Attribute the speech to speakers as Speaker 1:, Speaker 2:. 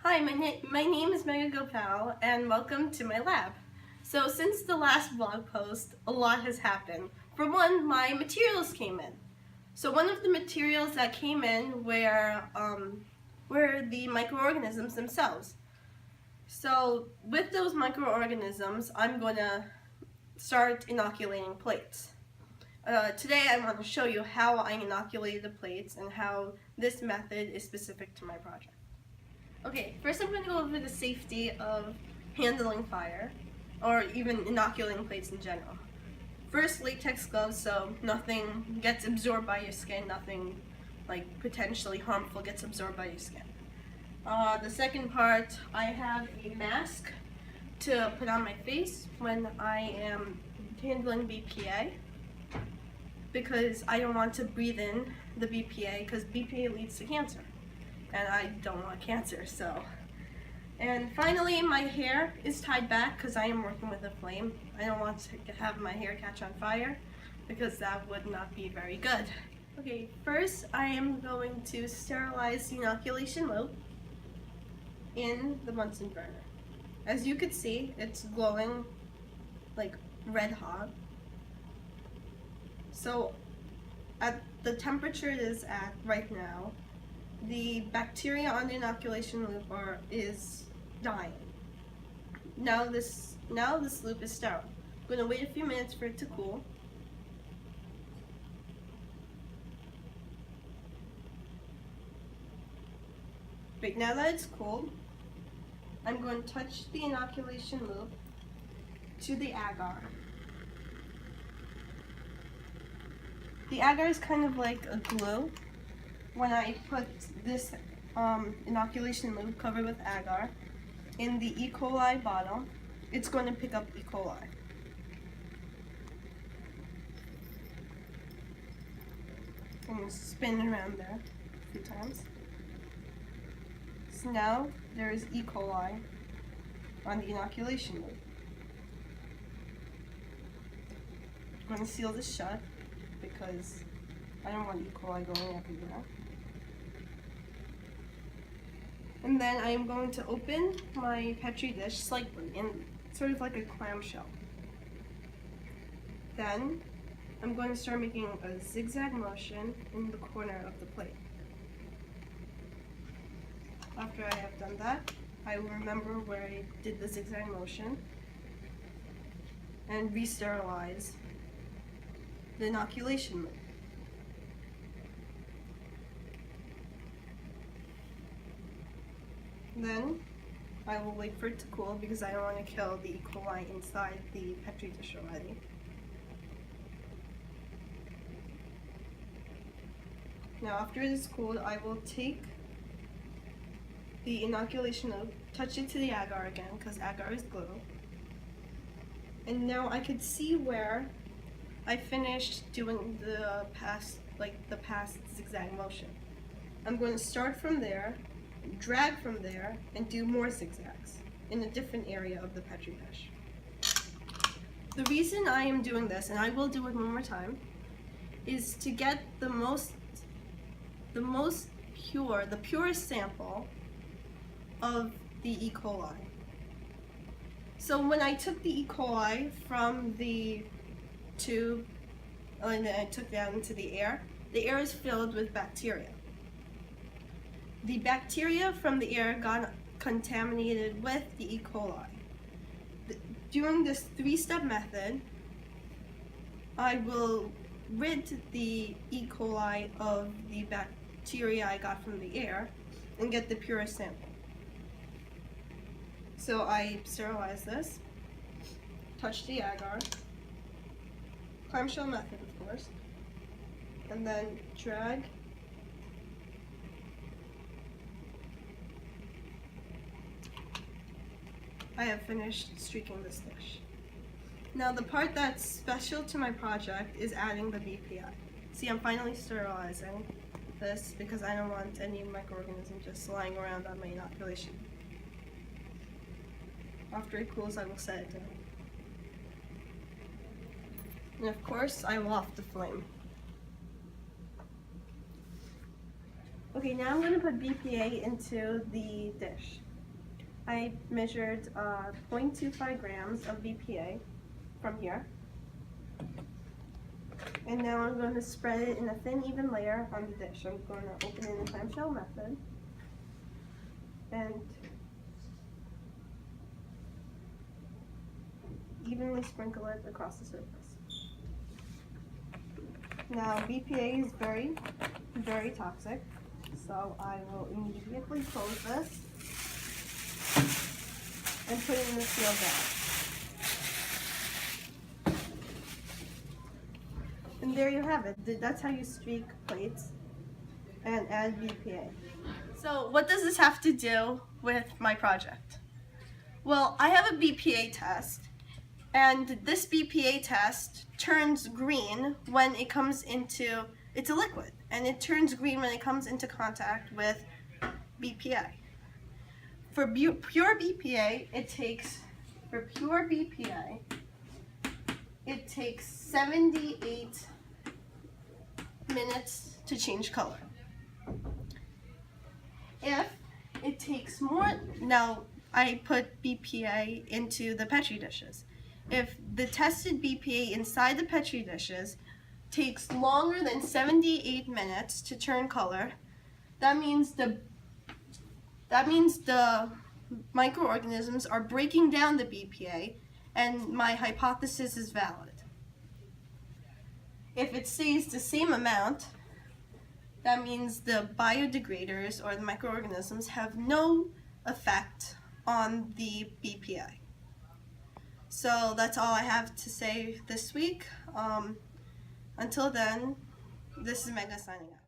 Speaker 1: Hi, my name is Megha Gopal and welcome to my lab. So since the last blog post, a lot has happened. For one, my materials came in. So one of the materials that came in were the microorganisms themselves. So with those microorganisms, I'm going to start inoculating plates. Today I want to show you how I inoculated the plates and how this method is specific to my project. Okay, first I'm going to go over the safety of handling fire, or even inoculating plates in general. First, latex gloves so nothing gets absorbed by your skin, nothing like potentially harmful gets absorbed by your skin. The second part, I have a mask to put on my face when I am handling BPA because I don't want to breathe in the BPA because BPA leads to cancer. And I don't want cancer, so. And finally, my hair is tied back because I am working with a flame. I don't want to have my hair catch on fire because that would not be very good. Okay, first I am going to sterilize the inoculation loop in the Bunsen burner. As you can see, it's glowing like red hot. So at the temperature it is at right now, the bacteria on the inoculation loop is dying. Now this loop is sterile. I'm going to wait a few minutes for it to cool. Right now that it's cooled, I'm going to touch the inoculation loop to the agar. The agar is kind of like a glue. When I put this inoculation loop covered with agar in the E. coli bottle, it's going to pick up E. coli. I'm going to spin it around there a few times. So now there is E. coli on the inoculation loop. I'm going to seal this shut because I don't want E. coli going everywhere. And then I am going to open my Petri dish slightly, in sort of like a clamshell. Then I'm going to start making a zigzag motion in the corner of the plate. After I have done that, I will remember where I did the zigzag motion and re-sterilize the inoculation loop. Then I will wait for it to cool because I don't want to kill the E. coli inside the Petri dish already. Now after it is cooled, I will take the inoculation loop, touch it to the agar again because agar is glue. And now I could see where I finished doing the past zigzag motion. I'm going to start from there, drag from there, and do more zigzags in a different area of the Petri dish. The reason I am doing this, and I will do it one more time, is to get the purest sample of the E. coli. So when I took the E. coli from the tube and then I took it out into the air is filled with bacteria. The bacteria from the air got contaminated with the E. coli. Doing this three-step method, I will rid the E. coli of the bacteria I got from the air and get the purest sample. So I sterilize this, touch the agar, clamshell method of course, and then drag I have finished streaking this dish. Now the part that's special to my project is adding the BPI. See, I'm finally sterilizing this because I don't want any microorganism just lying around on my inoculation. After it cools, I will set it down. And of course, I will off the flame. Okay, now I'm going to put BPA into the dish. I measured 0.25 grams of BPA from here. And now I'm going to spread it in a thin, even layer on the dish. I'm going to open it in the clamshell method. And evenly sprinkle it across the surface. Now, BPA is very, very toxic, so I will immediately close this and put it in the sealed bag. And there you have it. That's how you streak plates and add BPA. So what does this have to do with my project? Well, I have a BPA test, and this BPA test turns green when it comes into, it's a liquid, and it turns green when it comes into contact with BPA. For pure BPA, it takes 78 minutes to change color. If it takes more, now I put BPA into the Petri dishes. If the tested BPA inside the Petri dishes takes longer than 78 minutes to turn color, that means the microorganisms are breaking down the BPA, and my hypothesis is valid. If it stays the same amount, that means the biodegraders or the microorganisms have no effect on the BPA. So that's all I have to say this week. Until then, this is Mega signing out.